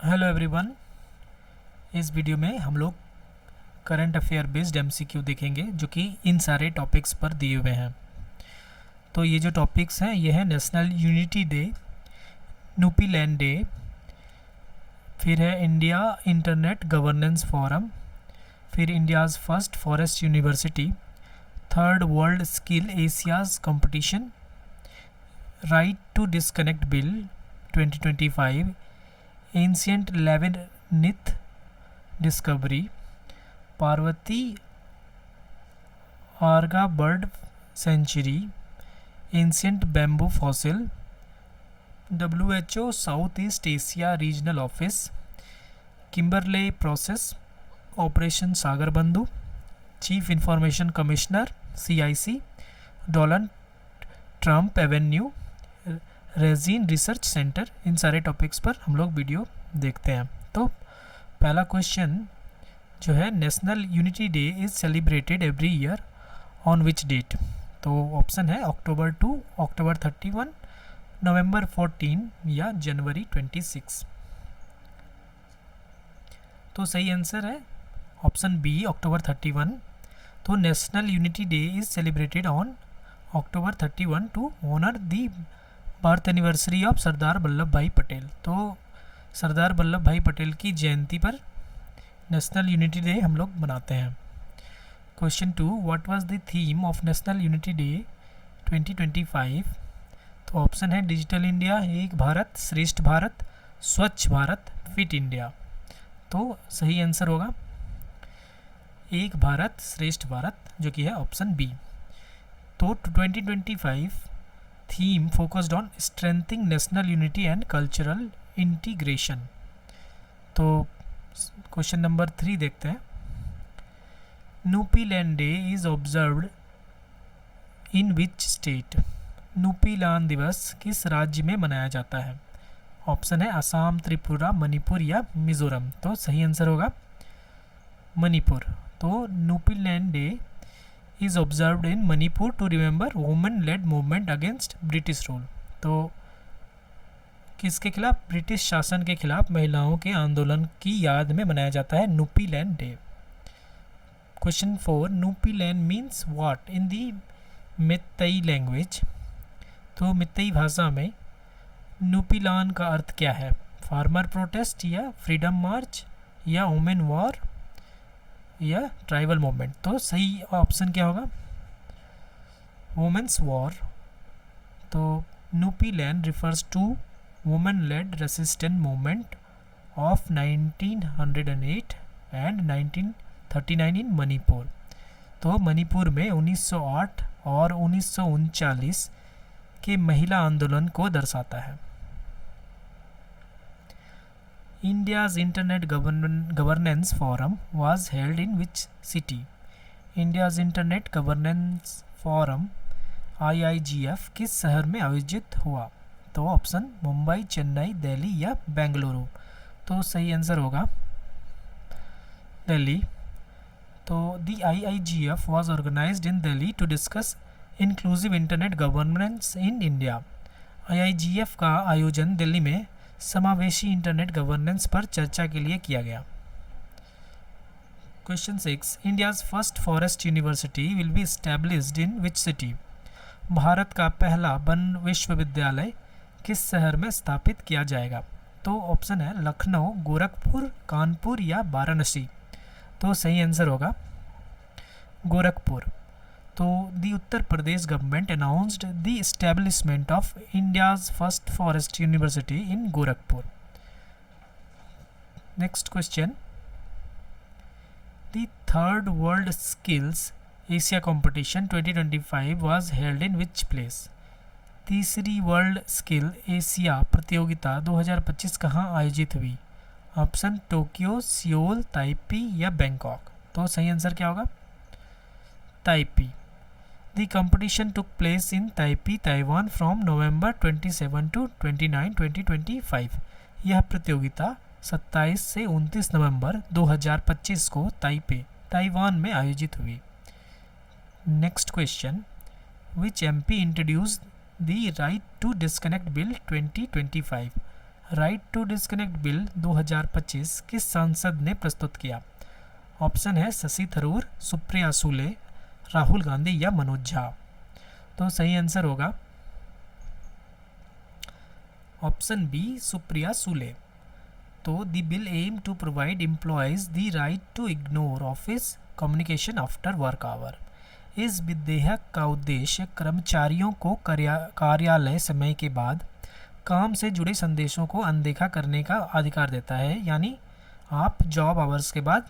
Hello everyone. इस video में हम लोग करंट अफेयर बेस्ड एमसीक्यू देखेंगे जो कि इन सारे टॉपिक्स पर दिए हुए हैं। तो ये जो टॉपिक्स हैं ये है national unity day, Nupi land day, फिर है इंडिया इंटरनेट गवर्नेंस फोरम, फिर India's first forest university, third world skill Asia's competition, right to disconnect bill 2025, ancient labyrinth discovery, Parvati Arga bird sanctuary, ancient bamboo fossil, WHO south east Asia regional office, Kimberley process, operation Sagar Bandhu, chief information commissioner CIC, Donald Trump avenue, resin research centre. इन सारे topics पर हम लोग video देखते हैं। तो पहला question जो है, national unity day is celebrated every year on which date. तो ऑप्शन है अक्टूबर 2, अक्टूबर 31, नवंबर 14 या जनवरी 26। तो सही आंसर है ऑप्शन बी, अक्टूबर 31। तो national unity day is celebrated on October 31 to honour the birth anniversary of Sardar Vallabh भाई पटेल। तो सरदार वल्लभ भाई पटेल की जयंती पर नेशनल यूनिटी डे हम लोग मनाते हैं। Question 2, what was the theme of national unity day 2025। तो ऑप्शन है डिजिटल इंडिया, एक भारत श्रेष्ठ भारत, स्वच्छ भारत, फिट इंडिया। तो सही आंसर होगा एक भारत श्रेष्ठ भारत, जो कि है ऑप्शन बी। तो 2025 theme focused on strengthening national unity and cultural integration. तो क्वेश्चन नंबर 3 देखते हैं। Nupi land day is observed in which state. Nupi Lan दिवस किस राज्य में मनाया जाता है। ऑप्शन है असम, त्रिपुरा, मणिपुर या मिजोरम। तो सही आंसर होगा मणिपुर। तो Nupi land day is observed in Manipur to remember women led movement against British rule. तो किसके खिलाफ? ब्रिटिश शासन के खिलाफ महिलाओं के आंदोलन की याद में मनाया जाता है Nupi land day. Question 4, Nupi Lan means what in the Meitei language. तो मेत्तई भाषा में न्यूपी लैंड का अर्थ क्या है? फार्मर प्रोटेस्ट या फ्रीडम मार्च या वुमेन वॉर या ट्राइबल मूवमेंट। तो सही ऑप्शन क्या होगा? Women's war. तो Nupi Lan refers to women led resistant movement of 1908 and 1939 in Manipur. तो मणिपुर में 1908 और 1939 के महिला आंदोलन को दर्शाता है। India's Internet Governance Forum was held in which city? India's Internet Governance Forum IIGF किस शहर में आयोजित हुआ? तो ऑप्शन मुंबई, चेन्नई, दिल्ली या बेंगलुरु। तो सही आंसर होगा दिल्ली। तो the IIGF was organized in Delhi to discuss inclusive internet governance in India। IIGF का आयोजन दिल्ली में समावेशी इंटरनेट गवर्नेंस पर चर्चा के लिए किया गया। Question 6, India's first forest university will be established in which city. Bharat का पहला वन विश्वविद्यालय किस शहर में स्थापित किया जाएगा? तो ऑप्शन है लखनऊ, गोरखपुर, कानपुर या वाराणसी। तो सही आंसर होगा गोरखपुर। तो the Uttar Pradesh government announced the establishment of India's first forest university in Gorakhpur. Next question, the third world skills Asia competition 2025 was held in which place. तीसरी वर्ल्ड स्किल एशिया प्रतियोगिता 2025 कहाँ आयोजित हुई? ऑप्शन टोक्यो, सियोल, ताइपी या Bangkok. तो सही answer क्या होगा? Taipei. The competition took place in Taipei, Taiwan from November 27 to 29, 2025। यह प्रतियोगिता 27 से 29 नवंबर 2025 को ताइपे, ताइवान में आयोजित हुई। Next question, which MP introduce the right to disconnect bill 2025। Right to disconnect bill 2025 किस सांसद ने प्रस्तुत किया? ऑप्शन है शशि थरूर, सुप्रिया सूले, राहुल गांधी या मनोज झा। तो सही आंसर होगा ऑप्शन बी, सुप्रिया सूले। तो the bill aim to provide employees the right to ignore office communication after work hour. इस विधेयक का उद्देश्य कर्मचारियों को कार्यालय समय के बाद काम से जुड़े संदेशों को अनदेखा करने का अधिकार देता है। यानी आप जॉब आवर्स के बाद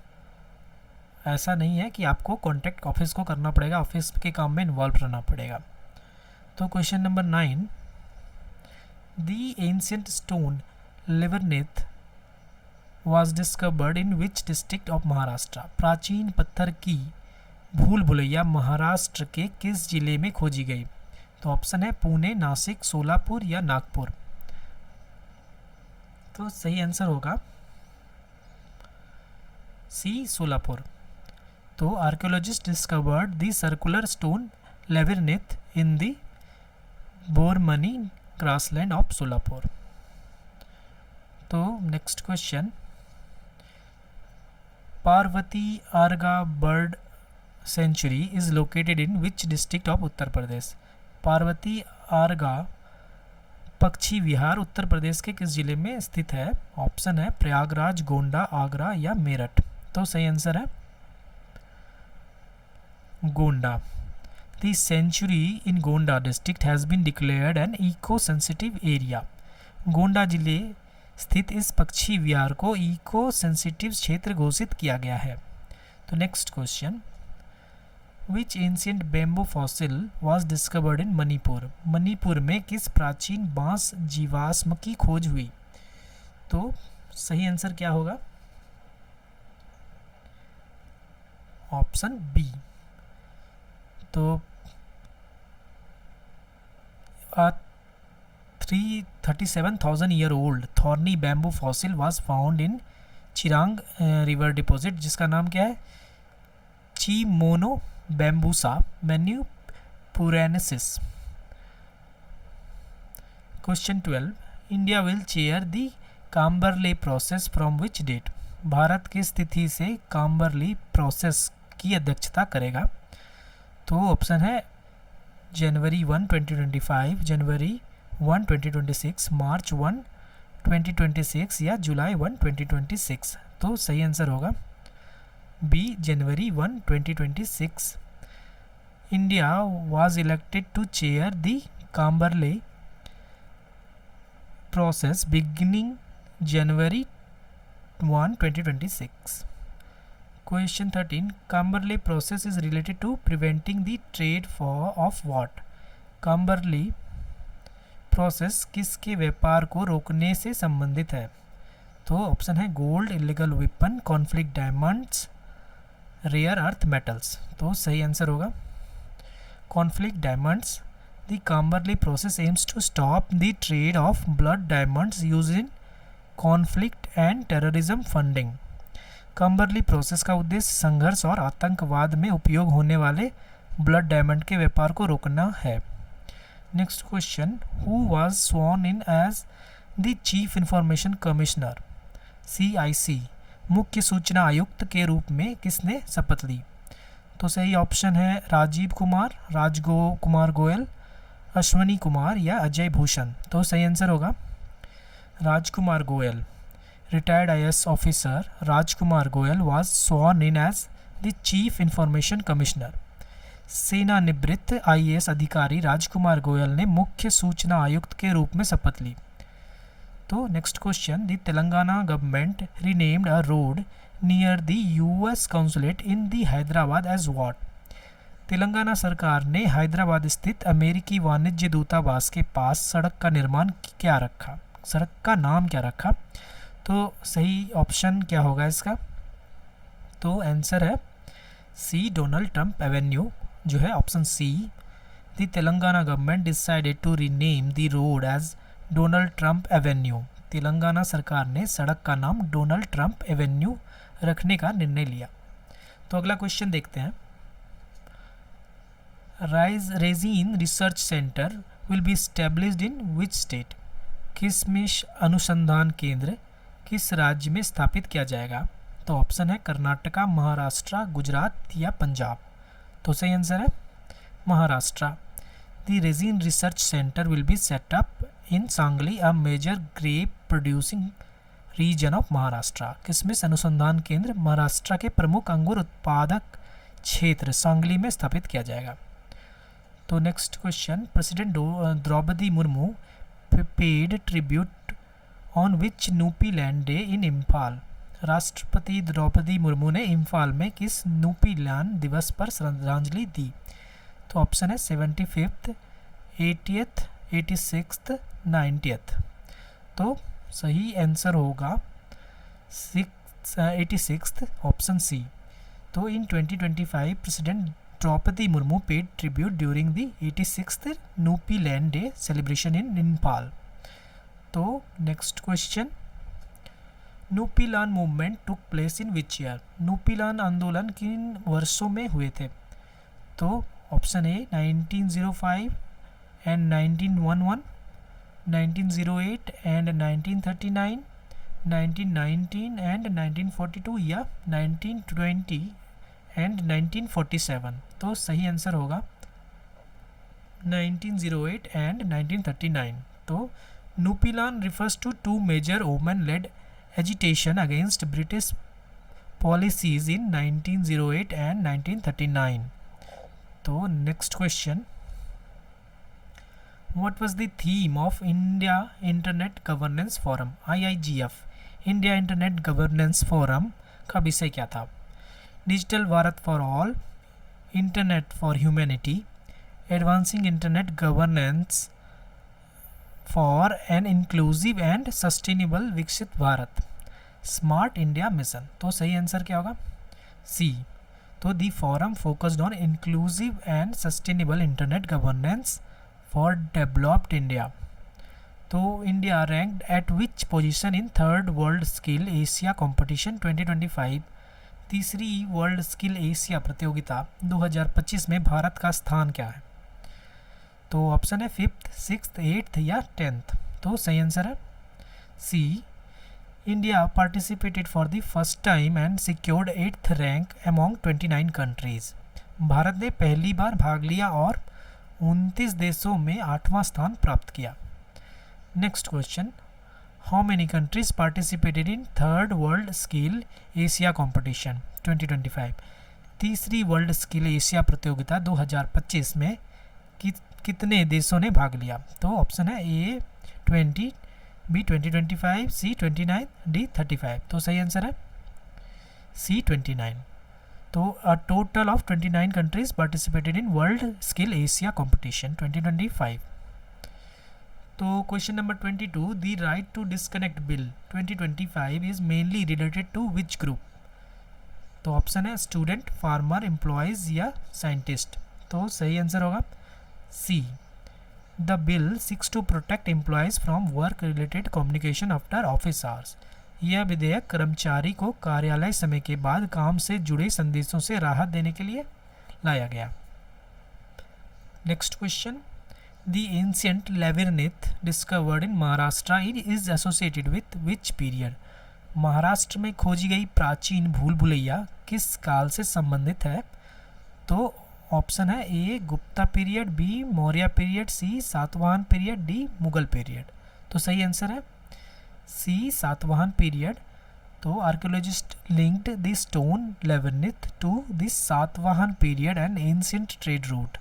ऐसा नहीं है कि आपको कॉन्टैक्ट ऑफिस को करना पड़ेगा, ऑफिस के काम में इन्वॉल्व रहना पड़ेगा। तो question number 9, the ancient stone labyrinth was discovered in which district of Maharashtra. प्राचीन पत्थर की भूल भुलैया महाराष्ट्र के किस जिले में खोजी गई? तो ऑप्शन है पुणे, नासिक, सोलापुर या नागपुर। तो सही आंसर होगा सी, सोलापुर। तो archaeologist discovered the circular stone labyrinth in the Bormani grassland of Solapur. तो next question, Parvati Arga bird sanctuary is located in which district of Uttar Pradesh. Parvati Arga पक्षी विहार उत्तर प्रदेश के किस जिले में स्थित है? ऑप्शन है प्रयागराज, गोंडा, आगरा या मेरठ। तो सही आंसर है Gonda. The sanctuary in Gonda district has been declared an eco sensitive area. Gonda जिले स्थित इस पक्षी विहार को इको सेंसिटिव क्षेत्र घोषित किया गया है। तो next question, which ancient bamboo fossil was discovered in Manipur. Manipur में किस प्राचीन बांस जीवाश्म की खोज हुई? तो सही आंसर क्या होगा? Option B. तो 37,000 year old thorny bamboo fossil was found in Chirang river deposit, जिसका नाम क्या है? Chimonobambusa manipurensis. Question 12, India will chair the Kimberley process from which date. भारत की स्थिति से काम्बरली प्रोसेस की अध्यक्षता करेगा। तो ऑप्शन है जनवरी 1, 2025, जनवरी 1, 2026, मार्च 1, 2026 या जुलाई 1, 2026। तो सही आंसर होगा B, January 1, 2026। India was elected to chair the Kimberley process beginning January 1, 2026। Question 13, Camberley process is related to preventing the trade of what? Camberley process किसके व्यापार को रोकने से संबंधित है? तो ऑप्शन है gold, illegal weapon, conflict diamonds, rare earth metals. तो सही आंसर होगा conflict diamonds. The Kimberley process aims to stop the trade of blood diamonds use in conflict and terrorism funding. Kimberley process का उद्देश्य संघर्ष और आतंकवाद में उपयोग होने वाले ब्लड डायमंड के व्यापार को रोकना है। Next question, who was sworn in as the chief information commissioner. CIC मुख्य सूचना आयुक्त के रूप में किसने शपथ ली? तो सही ऑप्शन है राजीव कुमार, कुमार गोयल, अश्वनी कुमार या अजय भूषण। तो सही आंसर होगा राजकुमार Goyal. Retired IAS officer Rajkumar Goyal was sworn in as the Chief Information Commissioner। सेनानिवृत्त IAS अधिकारी राजकुमार गोयल ने मुख्य सूचना आयुक्त के रूप में शपथ ली। तो next question, the Telangana government renamed a road near the US consulate in the Hyderabad as what. Telangana सरकार ने हैदराबाद स्थित अमेरिकी वाणिज्य दूतावास के पास सड़क का निर्माण क्या रखा? सड़क का नाम क्या रखा? तो सही ऑप्शन क्या होगा इसका? तो आंसर है सी, डोनाल्ड ट्रंप एवेन्यू, जो है option C. The Telangana government decided to rename the road as Donald Trump avenue. Telangana सरकार ने सड़क का नाम डोनाल्ड ट्रंप एवेन्यू रखने का निर्णय लिया। तो अगला क्वेश्चन देखते हैं, resin research centre will be established in which state. किशमिश अनुसंधान केंद्र किस राज्य में स्थापित किया जाएगा? तो ऑप्शन है कर्नाटका, महाराष्ट्र, गुजरात या पंजाब। तो सही आंसर है Maharashtra. The raisin research centre will be set up in Sangli, a major grape producing region of Maharashtra. किशमिश अनुसंधान केंद्र महाराष्ट्र के प्रमुख अंगूर उत्पादक क्षेत्र सांगली में स्थापित किया जाएगा। तो next question, president Draupadi Murmu paid tribute on which Nupi land day in Imphal. राष्ट्रपति द्रौपदी मुर्मू ने इम्फाल में किस न्यूपी लैंड दिवस पर श्रद्धांजलि दी? तो ऑप्शन है 75th, 80th, 86th, 90th। तो सही आंसर होगा 86th, ऑप्शन सी। तो इन 2025 president Draupadi Murmu paid tribute during the 86th Nupi land day celebration in Imphal. तो next question, Nupilan movement took place in which year. Nupilan आंदोलन किन वर्षों में हुए थे? तो option A 1905 and 1911, 1908 and 1939, 1919 and 1942 या 1920 एंड 1947। तो सही आंसर होगा 1908 एंड 1939। तो न्यूपीलान refers to two major women-led agitation against British policies in 1908 and 1939. तो next question, what was the theme of India Internet Governance Forum (IIGF)? India internet governance forum का विषय क्या था? Digital Bharat for all, internet for humanity, advancing internet governance for an inclusive and sustainable विकसित Bharat, smart India mission. तो सही answer क्या होगा? C. तो the forum focused on inclusive and sustainable internet governance for developed India. तो India ranked at which position in third world skill Asia competition 2025। तीसरी world skill Asia प्रतियोगिता 2025 में भारत का स्थान क्या है? तो ऑप्शन है 5th, 6th, 8th या 10th। तो सही आंसर है C. India participated for the first time and secured 8th rank among 29 countries. भारत ने पहली बार भाग लिया और 29 देशों में 8वां स्थान प्राप्त किया। Next question, how many countries participated in third world skill Asia competition 2025। तीसरी वर्ल्ड स्किल एशिया प्रतियोगिता 2025 में कितने देशों ने भाग लिया? तो ऑप्शन है ए 20, बी 2025, सी 29, डी 35। तो सही आंसर है सी 29। तो a total of 29 countries participated in world skill Asia competition 2025। तो question number 22, the right to disconnect bill 2025 is mainly related to which group? तो ऑप्शन है स्टूडेंट, फार्मर, एम्प्लॉयज़ या scientist. तो सही आंसर होगा C. The bill seeks to protect employees from work related communication after office hours. यह विधेयक कर्मचारी को कार्यालय समय के बाद काम से जुड़े संदेशों से राहत देने के लिए लाया गया। Next question, the ancient labyrinth discovered in Maharashtra is associated with which period? Maharashtra में खोजी गई प्राचीन भूल भुलैया किस काल से संबंधित है? तो ऑप्शन है A Gupta period, B Maurya period, C Satavahana period, D Mughal period. तो सही आंसर है सी सातवाहन पीरियड। तो archaeologist linked the stone labyrinth to the Satavahana period and ancient trade route.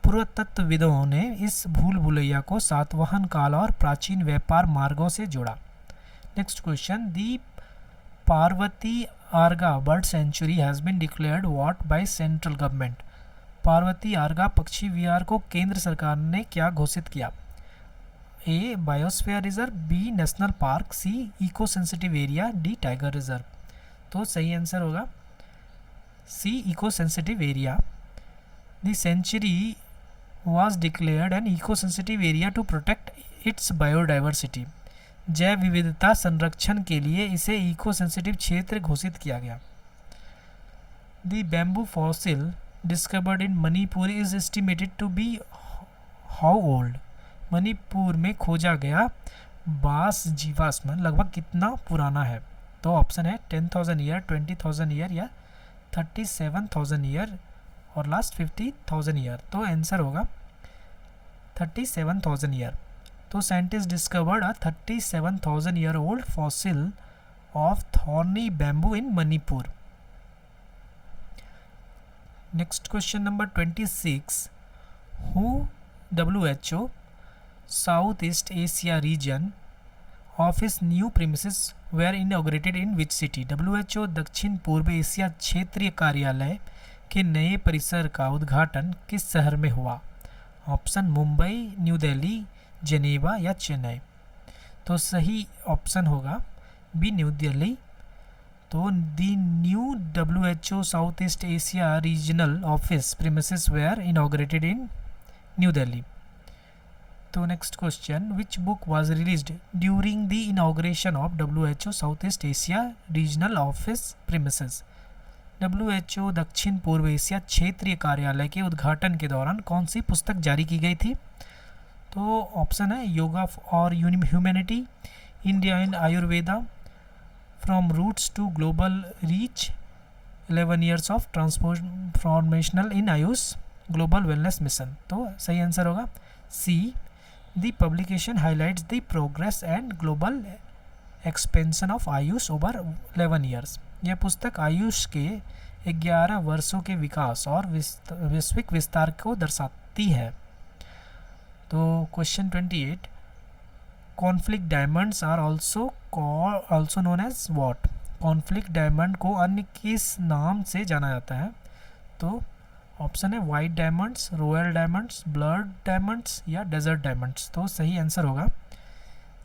पुरातत्वविदों ने इस भूल भुलैया को सातवाहन काल और प्राचीन व्यापार मार्गों से जोड़ा। Next question, the Parvati Arga bird sanctuary has been declared what by central government? Parvati Arga पक्षी विहार को केंद्र सरकार ने क्या घोषित किया? A biosphere reserve, B national park, C eco sensitive area, D tiger reserve. तो सही आंसर होगा C eco sensitive area. The sanctuary was declared an eco-sensitive area to protect its biodiversity। जैव विविधता संरक्षण के लिए इसे इको सेंसिटिव क्षेत्र घोषित किया गया। The bamboo fossil discovered in Manipur is estimated to be how old? Manipur में खोजा गया बास जीवाश्म लगभग कितना पुराना है? तो ऑप्शन है 10,000 ईयर, 20,000 ईयर या 37,000 ईयर और लास्ट 50,000 ईयर। तो आंसर होगा 37,000 ईयर। तो scientist discovered a 37,000 year old fossil of thorny bamboo in Manipur. Next question number 26, who WHO south east Asia region of its new premises were inaugurated in which city? WHO दक्षिण पूर्व Asia क्षेत्रीय कार्यालय के नए परिसर का उद्घाटन किस शहर में हुआ? Option Mumbai, new Delhi, Geneva या चेन्नई। तो सही ऑप्शन होगा बी, न्यू दिल्ली। तो the new WHO south east Asia regional office premises were inaugurated in New Delhi. तो next question, which book was released during the inauguration of WHO south east Asia regional office premises? WHO दक्षिण पूर्व Asia क्षेत्रीय कार्यालय के उद्घाटन के दौरान कौन सी पुस्तक जारी की गई थी? तो ऑप्शन है योगा और humanity, India and Ayurveda, from roots to global reach, 11 years of transformational in AYUSH global wellness mission. तो सही आंसर होगा C, the publication highlights the progress and global expansion of AYUSH over 11 years। यह पुस्तक आयुष के 11 वर्षों के विकास और वैश्विक विस्तार को दर्शाती है। तो question 28, conflict diamonds are also known as what? Conflict diamond को अन्य किस नाम से जाना जाता है? तो ऑप्शन है white diamonds, royal diamonds, blood diamonds या डेजर्ट डायमंड्स। तो सही आंसर होगा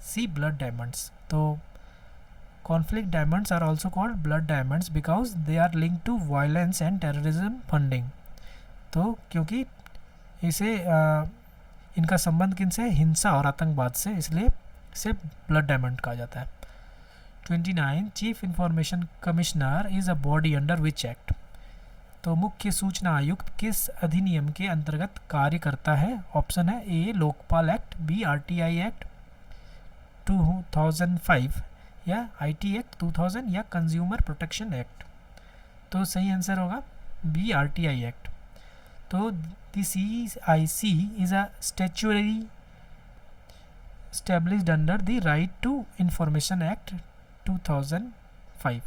सी, ब्लड डायमंड्स। तो conflict diamonds are also called blood diamonds because they are link to violence and terrorism funding. तो क्योंकि इसे इनका संबंध किनसे? हिंसा और आतंकवाद से, इसलिए इसे ब्लड डायमंड कहा जाता है। 29, chief information commissioner is a body under which act? तो मुख्य सूचना आयुक्त किस अधिनियम के अंतर्गत कार्य करता है? ऑप्शन है A, Lokpal act, B, RTI act 2005 या IT एक्ट 2000 या कंज्यूमर प्रोटेक्शन एक्ट। तो सही आंसर होगा बी, RTI एक्ट। तो the CIC is a statutory established under the Right to Information Act 2005।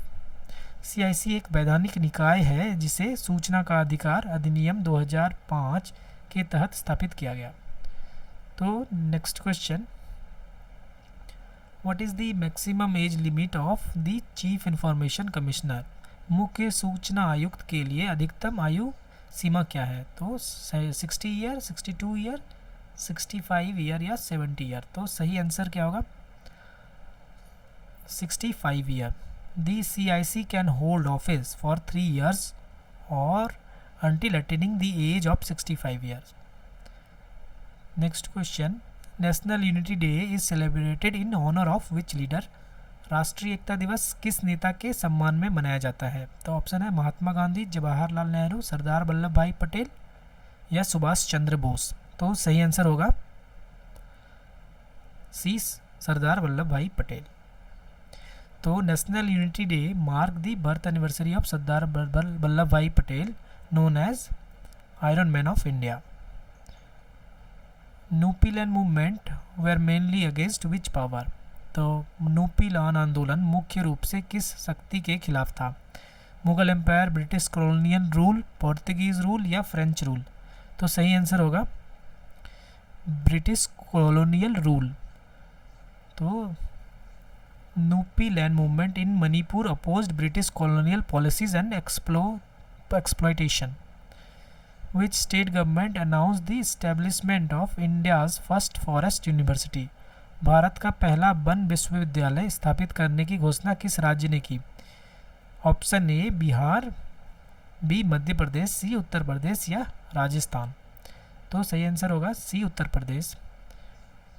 CIC एक वैधानिक निकाय है जिसे सूचना का अधिकार अधिनियम 2005 के तहत स्थापित किया गया। तो next question, what is the maximum age limit of the chief information commissioner? मुख्य सूचना आयुक्त के लिए अधिकतम आयु सीमा क्या है? तो 60 ईयर, 62 ईयर, 65 ईयर या 70 ईयर। तो सही आंसर क्या होगा? 65 year. The CIC can hold office for 3 years or until attaining the age of 65 years. Next question, National Unity Day is celebrated in honor of which leader? राष्ट्रीय एकता दिवस किस नेता के सम्मान में मनाया जाता है? तो ऑप्शन है महात्मा गांधी, जवाहरलाल नेहरू, सरदार वल्लभ भाई पटेल या सुभाष चंद्र बोस। तो सही आंसर होगा सी, सरदार वल्लभ भाई पटेल। तो national unity day mark the birth anniversary of Sardar Vallabh भाई Patel known as iron man of India. Nupi land movement were mainly against which power? तो नुपी लैंड आंदोलन मुख्य रूप से किस शक्ति के खिलाफ था? Mughal empire, British colonial rule, Portuguese rule या फ्रेंच रूल? तो सही आंसर होगा ब्रिटिश कॉलोनियल रूल। तो Nupi land movement in Manipur opposed British colonial policies and exploitation. Which state government announced the establishment of India's first forest university? Bharat का पहला one विश्वविद्यालय स्थापित करने की घोषणा किस राज्य ने की? Option A Bihar, B Madhya Pradesh, सी उत्तर प्रदेश या राजस्थान। तो सही आंसर होगा सी उत्तर प्रदेश।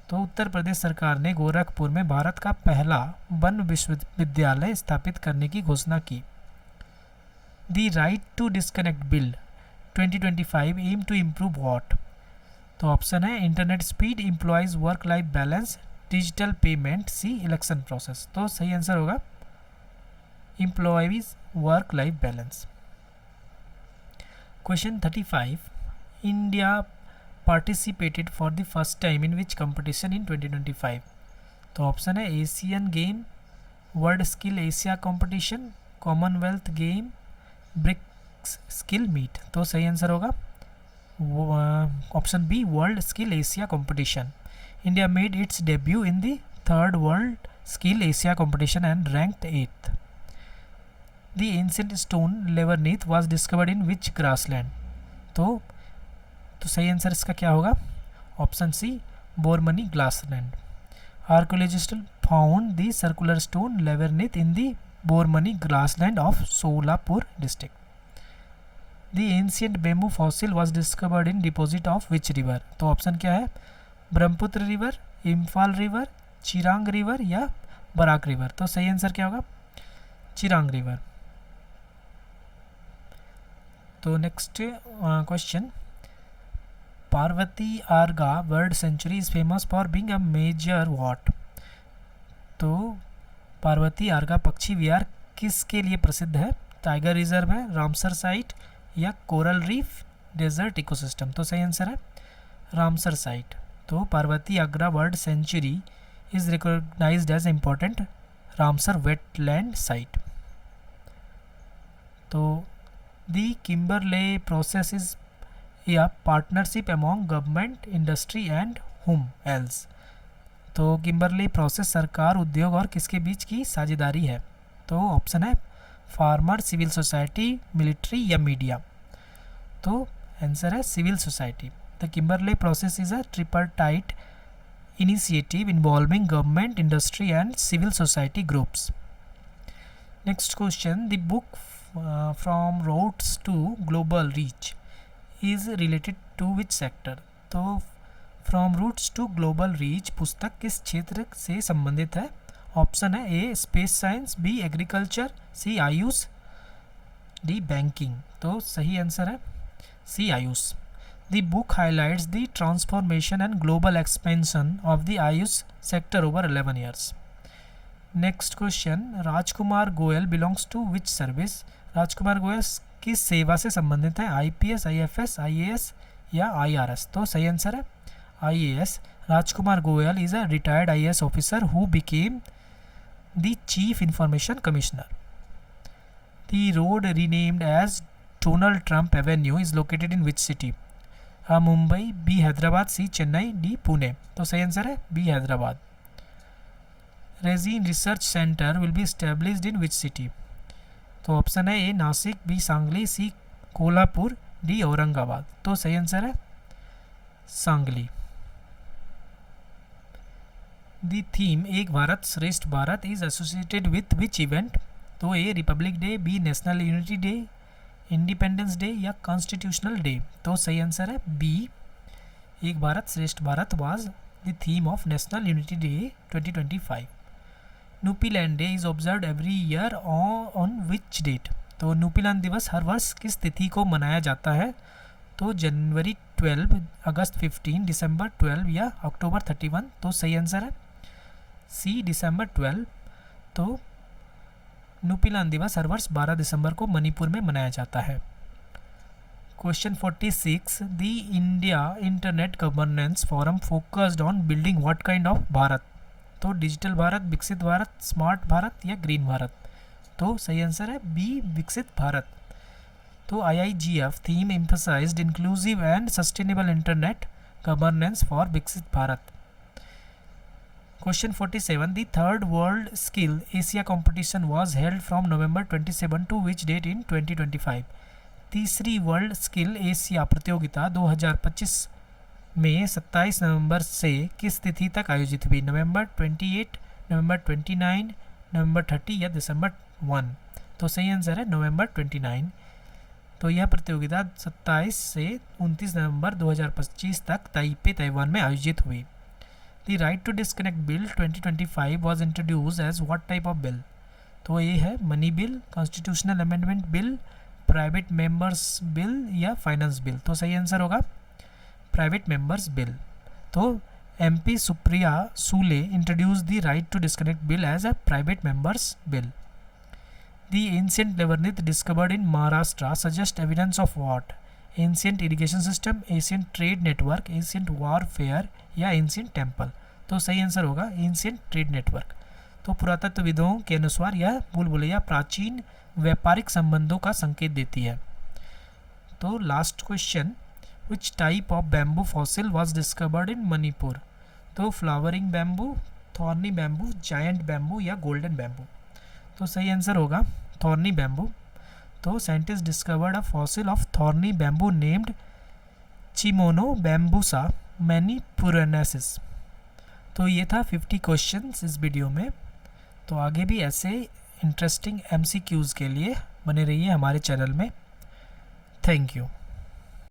तो उत्तर प्रदेश सरकार ने गोरखपुर में भारत का पहला वन विश्वविद्यालय स्थापित करने की घोषणा की। The right to disconnect bill 2025 aim to improve what? तो ऑप्शन है internet speed, employees work life balance, digital payment, C election process. तो सही आंसर होगा employees work life balance. Question 35, India participated for the first time in which competition in 2025? तो option है Asian game, world skill Asia competition, commonwealth game, BRICS skill meet. तो सही answer होगा option B, world skill Asia competition. India made its debut in the third world skill Asia competition and ranked 8th। The ancient stone labyrinth was discovered in which grassland? तो सही answer इसका क्या होगा? Option C, Bormani grassland. Archaeologist found the circular stone labyrinth in the Bormani grassland of Solapur district. The ancient bamboo fossil was discovered in deposit of which river? तो option क्या है? Brahmaputra river, Imphal river, Chirang river या Barak river? तो सही answer क्या होगा? Chirang river. तो next question, Parvati Arga bird sanctuary is famous for being a major what? तो पार्वती आर्गा पक्षी विहार किसके लिए प्रसिद्ध है? टाइगर रिजर्व है, रामसर साइट या कोरल रीफ, डेजर्ट इकोसिस्टम? तो सही आंसर है रामसर साइट। तो Parvati Agra bird sanctuary is recognised as important Ramsar wetland site. तो the Kimberley process is a partnership among government, industry and हुम एल्स? तो किम्बरले प्रोसेस सरकार, उद्योग और किसके बीच की साझेदारी है? तो ऑप्शन है फार्मर, सिविल सोसाइटी, मिलिट्री या मीडिया? तो आंसर है civil society. The Kimberley process is a tripartite initiative involving government, industry and civil society groups. Next question, the book from Roots to Global Reach is related to which sector? तो From Roots to Global Reach पुस्तक किस क्षेत्र से संबंधित है? Option है ए space science, B agriculture, सी Ayush, D banking? तो सही आंसर है सी Ayush. The book highlights the transformation and global expansion of the Ayush sector over 11 years. Next question, Rajkumar Goyal belongs to which service? राजकुमार गोयल किस सेवा से संबंधित है? IPS, IFS, IAS या IRS? तो सही आंसर है IAS। Rajkumar Goyal is a retired IAS officer who became the Chief Information Commissioner. The road renamed as Donald Trump Avenue is located in which city? Mumbai, B Hyderabad, C Chennai, D Pune? तो सही answer है B Hyderabad. Resin research centre will be established in which city? तो option है A Nashik, B Sangli, C Kolhapur, D Aurangabad? तो सही answer है Sangli. The theme Ek Bharat Shreshtha Bharat is associated with which event? तो A republic day, B national unity day, independence day या constitutional day? तो सही answer है B, Ek Bharat Shreshtha Bharat was the theme of national unity day 2025। Nupiland day is observed every year on which date? तो न्यूपीलैंड दिवस हर वर्ष किस तिथि को मनाया जाता है? तो जनवरी 12, अगस्त 15, दिसंबर 12 या अक्टूबर 31? तो सही आंसर है सी दिसंबर 12। तो न्यूपीलैंड दिवस हर वर्ष 12 दिसंबर को मणिपुर में मनाया जाता है। Question 46, the India internet governance forum focused on building what kind of Bharat? तो डिजिटल भारत, विकसित भारत, स्मार्ट भारत या ग्रीन भारत? तो सही आंसर है बी विकसित भारत। तो IIGF theme emphasised inclusive and sustainable internet governance for Viksit Bharat. Question 47, the third World Skill Asia competition was held from November 27 to which date in 2025? तीसरी world skill Asia प्रतियोगिता 2025 में 27 नवंबर से किस तिथि तक आयोजित हुई? नवंबर 28, नवंबर 29, नवंबर 30 या दिसंबर 1? तो सही आंसर है नवंबर 29। तो यह प्रतियोगिता 27 से 29 नवंबर 2025 तक ताइपे, ताइवान में आयोजित हुई। The right to disconnect bill 2025 was introduced as what type of bill? तो ये है money bill, constitutional amendment bill, private members bill या फाइनेंस बिल? तो सही आंसर होगा प्राइवेट मेंबर्स बिल। तो MP Supriya Sule introduced the right to disconnect bill as a private member's bill. The ancient labyrinth discovered in Maharashtra suggests evidence of what? Ancient irrigation system, ancient trade network, ancient warfare या ancient temple. तो सही answer होगा ancient trade network. तो पुरातत्वविदों के अनुसार यह भूलभुलैया प्राचीन व्यापारिक संबंधों का संकेत देती है। तो last question, which type of bamboo fossil was discovered in Manipur? तो flowering bamboo, thorny bamboo, giant bamboo या गोल्डन बैम्बू। तो सही आंसर होगा थॉर्नी बैम्बू। तो scientist discovered a fossil of thorny bamboo named Chimonobambusa manipurensis. तो ये था 50 questions इस वीडियो में। तो आगे भी ऐसे इंटरेस्टिंग MCQs के लिए बने रहिए हमारे चैनल में। Thank you.